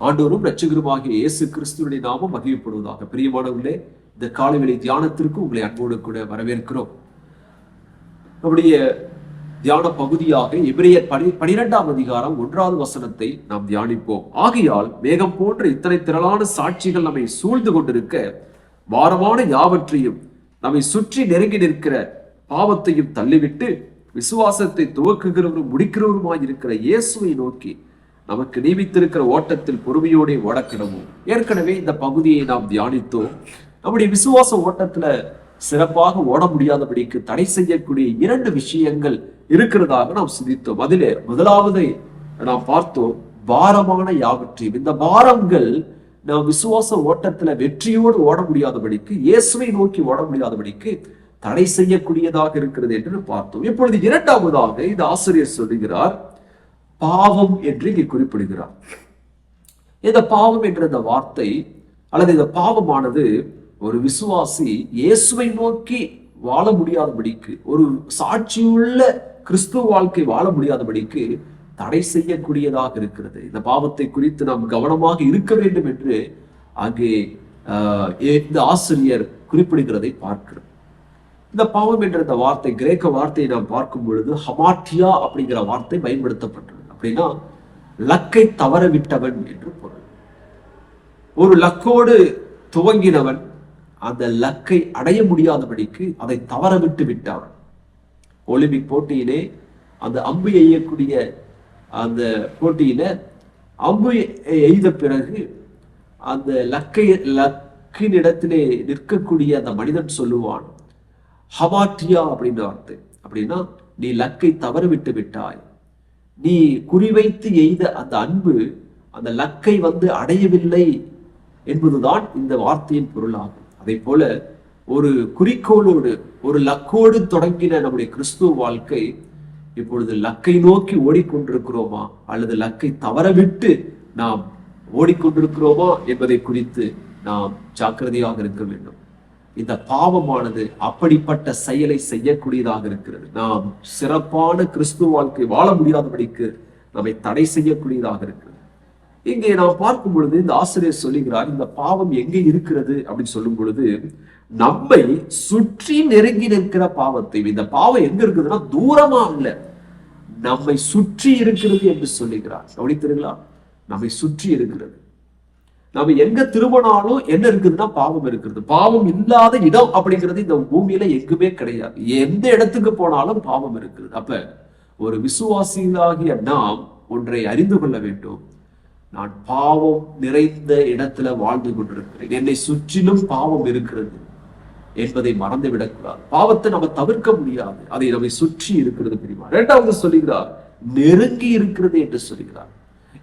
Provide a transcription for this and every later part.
ஆண்டவரும் இரட்சகருமாகிய இயேசு கிறிஸ்துவினுடைய நாமம் மகிமைப்படுவதாக. பிரியமானவர்களே, இந்த காலைவேளை தியானத்திற்கு உங்களை அன்போடு கூட வரவேற்கிறோம். நம்முடைய தியான பகுதியாக எபிரேயர் 12ஆம் அதிகாரம் 1வது வசனத்தை நாம் தியானிப்போம். ஆகையால் மேகம் போன்ற இத்தனை திரளான சாட்சிகள் நம்மை சூழ்ந்து கொண்டிருக்க, பாரமான யாவற்றையும் நம்மை சுற்றி நெருங்கி நிற்கிற பாவத்தையும் தள்ளிவிட்டு, விசுவாசத்தை துவக்குகிறவரும் முடிக்கிறவருமாய் இருக்கிற இயேசுவை நோக்கி நமக்கு நியமித்திருக்கிற ஓட்டத்தில் பொறுமையோட ஓடக்கிடவும். ஏற்கனவே இந்த பகுதியை நாம் தியானித்தோம். நம்முடைய விசுவாச ஓட்டத்துல சிறப்பாக ஓட முடியாதபடிக்கு தடை செய்யக்கூடிய 2 விஷயங்கள் இருக்கிறதாக நாம் சிந்தித்தோம். அதிலே முதலாவதை நாம் பார்த்தோம், பாரமான யாவற்றையும். இந்த பாரங்கள் நாம் விசுவாச ஓட்டத்துல வெற்றியோடு ஓட முடியாதபடிக்கு, இயேசுவை நோக்கி ஓட முடியாதபடிக்கு தடை செய்யக்கூடியதாக இருக்கிறது என்று பார்த்தோம். இப்பொழுது 2ஆவதாக இந்த ஆசிரியர் சொல்லுகிறார், பாவம் என்று இங்கே குறிப்பிடுகிறார். இந்த பாவம் என்ற இந்த வார்த்தை அல்லது இந்த பாவமானது ஒரு விசுவாசி இயேசுவை நோக்கி வாழ முடியாதபடிக்கு, ஒரு சாட்சியுள்ள கிறிஸ்துவ வாழ்க்கை வாழ முடியாதபடிக்கு தடை செய்யக்கூடியதாக இருக்கிறது. இந்த பாவத்தை குறித்து நாம் கவனமாக இருக்க வேண்டும் என்று அங்கே இந்த ஆசிரியர் குறிப்பிடுகிறதை பார்க்கிறோம். இந்த பாவம் என்ற இந்த வார்த்தை, கிரேக்க வார்த்தையை நாம் பார்க்கும் பொழுது ஹமாட்டியா அப்படிங்கிற வார்த்தை பயன்படுத்தப்பட்டது. அப்படின்னா லக்கை தவற விட்டவன் என்று பொருள். ஒரு லக்கோடு துவங்கினவன் அந்த லக்கை அடைய முடியாதபடிக்கு அதை தவற விட்டு விட்டவன். ஒலிம்பிக் போட்டியிலே அந்த அம்பு எய்யக்கூடிய அந்த போட்டியில அம்பு எய்த பிறகு அந்த லக்கின் இடத்திலே நிற்கக்கூடிய அந்த மனிதன் சொல்லுவான், ஹமாட்டியா அப்படின்னு வார்த்தை. அப்படின்னா நீ லக்கை தவற விட்டு விட்டாய், நீ குறிவைத்து எய்த அந்த அன்பு அந்த லக்கை அடையவில்லை என்பதுதான் இந்த வார்த்தையின் பொருளாகும். அதே போல ஒரு குறிக்கோளோடு, ஒரு லக்கோடு தொடங்கின நம்முடைய கிறிஸ்துவ வாழ்க்கை இப்பொழுது லக்கை நோக்கி ஓடிக்கொண்டிருக்கிறோமா அல்லது லக்கை தவறவிட்டு நாம் ஓடிக்கொண்டிருக்கிறோமா என்பதை குறித்து நாம் ஜாக்கிரதையாக இருக்க வேண்டும். இந்த பாவமானது அப்படிப்பட்ட செயலை செய்யக்கூடியதாக இருக்கிறது. நாம் சிறப்பான கிறிஸ்துவ வாழ்க்கை வாழ முடியாதபடிக்கு நம்மை தடை செய்யக்கூடியதாக இருக்கிறது. இங்கே நாம் பார்க்கும் பொழுது இந்த ஆசிரியர் சொல்லுகிறார், இந்த பாவம் எங்கே இருக்கிறது அப்படின்னு சொல்லும் பொழுது, நம்மை சுற்றி நெருங்கி நிற்கிற பாவத்தை. இந்த பாவம் எங்க இருக்குதுன்னா தூரமா இல்ல, நம்மை சுற்றி இருக்கிறது என்று சொல்லுகிறார். கவனித்தீர்களா? நம்மை சுற்றி இருக்கிறது. நம்ம எங்க திரும்பினாலும் என்ன இருக்குதுன்னா பாவம் இருக்கிறது. பாவம் இல்லாத இடம் அப்படிங்கிறது இந்த பூமியில எங்குமே கிடையாது. எந்த இடத்துக்கு போனாலும் பாவம் இருக்கிறது. அப்ப ஒரு விசுவாசிகளாகிய நாம் ஒன்றை அறிந்து கொள்ள வேண்டும், நான் பாவம் நிறைந்த இடத்துல வாழ்ந்து கொண்டிருக்கிறேன், என்னை சுற்றிலும் பாவம் இருக்கிறது என்பதை மறந்து விடக்கூடாது. பாவத்தை நம்ம தவிர்க்க முடியாது, அதை நம்மை சுற்றி இருக்கிறது. பிரிமா 2வது சொல்லுகிறார், நெருங்கி இருக்கிறது என்று சொல்லுகிறார்.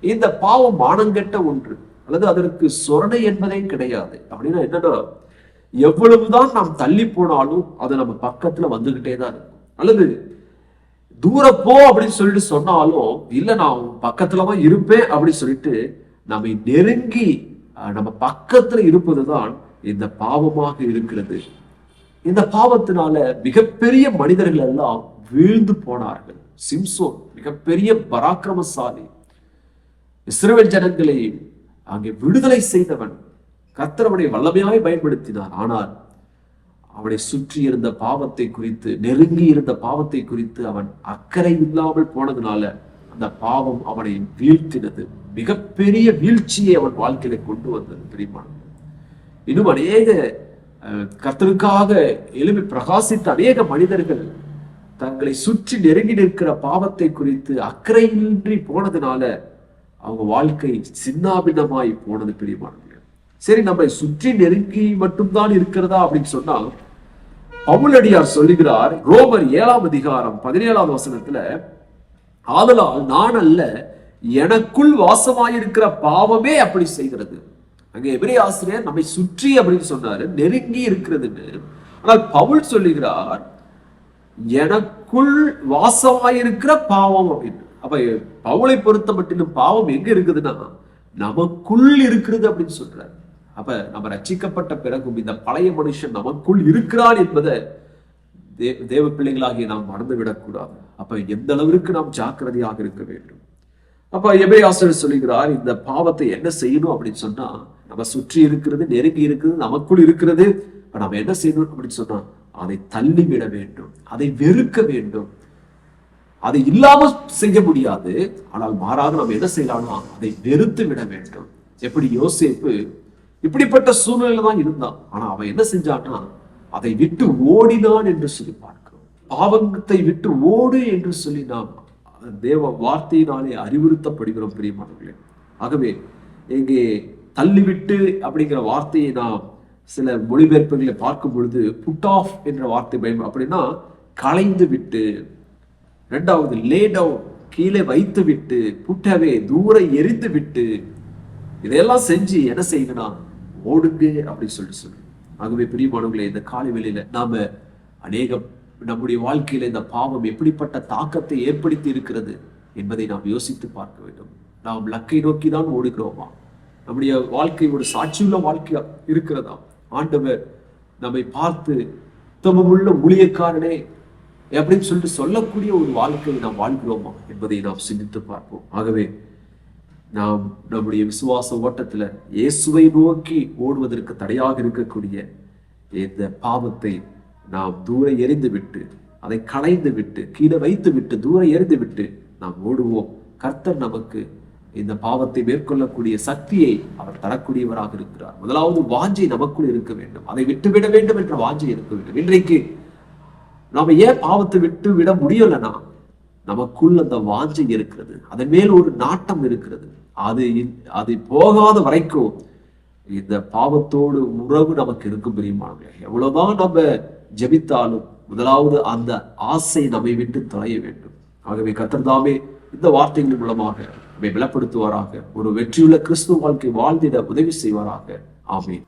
இந்த பாவம் மானங்கெட்ட ஒன்று அல்லது அதற்கு சொரணை என்பதே கிடையாது. அப்படின்னா என்னன்னா, எவ்வளவுதான் நாம் தள்ளி போனாலும் அது நம்ம பக்கத்துல வந்துகிட்டே தான் இருக்கும். அல்லது தூர போ அப்படின்னு சொல்லிட்டு சொன்னாலும், இல்ல நான் பக்கத்துலதான் இருப்பேன் அப்படின்னு சொல்லிட்டு நம்மை நெருங்கி நம்ம பக்கத்துல இருப்பதுதான் இந்த பாவமாக இருக்கிறது. இந்த பாவத்தினால மிகப்பெரிய மனிதர்கள் எல்லாம் வீழ்ந்து போனார்கள். சிம்சோன் மிகப்பெரிய பராக்கிரமசாலி, இஸ்ரவேல் ஜனங்களை அங்கே விடுதலை செய்தவன். கர்த்தர் அவனை வல்லமையாய் பயன்படுத்தினார். ஆனால் அவனை சுற்றி இருந்த பாவத்தை குறித்து, நெருங்கி இருந்த பாவத்தை குறித்து அவன் அக்கறை இல்லாமல் போனதுனால அந்த பாவம் அவனை வீழ்த்தினது. மிகப்பெரிய வீழ்ச்சியை அவன் வாழ்க்கையில கொண்டு வந்தது. தெரியுமா? இன்னும் அநேக கர்த்தருக்காக எழுப்பி பிரகாசித்த அநேக மனிதர்கள் தங்களை சுற்றி நெருங்கி நிற்கிற பாவத்தை குறித்து அக்கறையின்றி போனதுனால அவங்க வாழ்க்கை சின்னாபின்னமாய் போனது. பிரியமானவர்களே, சரி, நம்மை சுற்றி நெருங்கி மட்டும்தான் இருக்கிறதா அப்படின்னு சொன்னா, பவுலடியார் சொல்லுகிறார் ரோமர் 7ஆம் அதிகாரம் 17ஆவது வசனத்துல, ஆதலால் நான் அல்ல, எனக்குள் வாசமாயிருக்கிற பாவமே அப்படி செய்கிறது. அங்க எபிரேய ஆசிரியர் நம்மை சுற்றி அப்படின்னு சொன்னாரு, நெருங்கி இருக்கிறதுன்னு. ஆனால் பவுல் சொல்லுகிறார் எனக்குள் வாசமாயிருக்கிற பாவம் அப்படின்னு. அப்ப பவுலை பொறுத்த மட்டும் பாவம் எங்க இருக்குதுன்னா நமக்குள் இருக்கிறது அப்படின்னு சொல்றாரு. அப்ப நம்ம ரட்சிக்கப்பட்ட பிறகும் இந்த பழைய மனுஷன் நமக்குள் இருக்கிறான் என்பதை தேவ பிள்ளைகளாகிய நாம் மறந்து விடக்கூடாது. அப்ப எந்த அளவிற்கு நாம் ஜாக்கிரதையாக இருக்க வேண்டும். அப்ப எபிரேய ஆசிரியர் சொல்லுகிறார், இந்த பாவத்தை என்ன செய்யணும் அப்படின்னு சொன்னா, நம்ம சுற்றி இருக்கிறது, நெருங்கி இருக்கிறது, நமக்குள் இருக்கிறது. நம்ம என்ன செய்யணும் அப்படின்னு சொன்னா, அதை தள்ளிவிட வேண்டும், அதை வெறுக்க வேண்டும். அதை இல்லாம செய்ய முடியாது, ஆனால் மாறாக நம்ம என்ன செய்யலாம்னா அதை வெறுத்து விட வேண்டும். எப்படி யோசேப்பு இப்படிப்பட்ட சூழ்நிலையில தான் இருந்தான், ஆனா அவன் என்ன செஞ்சான்னா அதை விட்டு ஓடினான் என்று சொல்லி பார்க்கிறோம். பாவத்தை விட்டு ஓடு என்று சொல்லி நாம் தேவ வார்த்தையினாலே அறிவுறுத்தப்படுகிறோம் பிரியமானவர்களே. ஆகவே இங்கே தள்ளிவிட்டு அப்படிங்கிற வார்த்தையை நாம் சில மொழிபெயர்ப்புகளை பார்க்கும் பொழுது புட் ஆஃப் என்ற வார்த்தை பயன்படும். அப்படின்னா களைந்து விட்டு, இரண்டாவது லே டவுன், கீழே வைத்து விட்டு, புட்டவே தூர எரிந்து விட்டு, இதையெல்லாம் செஞ்சு என்ன செய்யணும், ஓடுங்க அப்படின்னு சொல்லு. ஆகவே பிரியமானவர்களே, இந்த காலை வேளையில நாம அநேகம் நம்முடைய வாழ்க்கையில இந்த பாவம் எப்படிப்பட்ட தாக்கத்தை ஏற்படுத்தி இருக்கிறது என்பதை நாம் யோசித்து பார்க்க வேண்டும். நாம் லக்கை நோக்கி தான் ஓடுகிறோமா? நம்முடைய வாழ்க்கை ஒரு சாட்சியுள்ள வாழ்க்கையா இருக்கிறதா? ஆண்டவர் நம்மை பார்த்து உத்தமமுள்ள ஊழியக்காரனே அப்படின்னு சொல்லிட்டு சொல்லக்கூடிய ஒரு வாழ்க்கையை நாம் வாழ்கிறோமா என்பதை நாம் சிந்தித்து பார்ப்போம். ஆகவே நாம் நம்முடைய விசுவாச ஓட்டத்துல இயேசுவை நோக்கி ஓடுவதற்கு தடையாக இருக்கக்கூடிய இந்த பாவத்தை நாம் தூர எறிந்து விட்டு, அதை களைந்து விட்டு, கீழே வைத்து விட்டு, தூர எறிந்து விட்டு நாம் ஓடுவோம். கர்த்தர் நமக்கு இந்த பாவத்தை மேற்கொள்ளக்கூடிய சக்தியை அவர் தரக்கூடியவராக இருக்கிறார். முதலாவது வாஞ்சை நமக்குள் இருக்க வேண்டும், அதை விட்டுவிட வேண்டும் என்ற வாஞ்சை இருக்க வேண்டும். இன்றைக்கு நாம ஏன் பாவத்தை விட்டு விட முடியலன்னா, நமக்குள் அந்த வாஞ்சை இருக்கிறது, அதன் மேல் ஒரு நாட்டம் இருக்கிறது. அது போகாத வரைக்கும் இந்த பாவத்தோடு உறவு நமக்கு இருக்கும் பிரியமானவர்களே. எவ்வளவுதான் நம்ம ஜெபித்தாலும் முதலாவது அந்த ஆசை நம்மை விட்டு தொலைய வேண்டும். ஆகவே கர்த்தர் தாமே இந்த வார்த்தைகளின் மூலமாக நம்மை பலப்படுத்துவாராக, ஒரு வெற்றியுள்ள கிறிஸ்துவ வாழ்க்கை வாழ்ந்திட உதவி செய்வாராக. ஆமென்.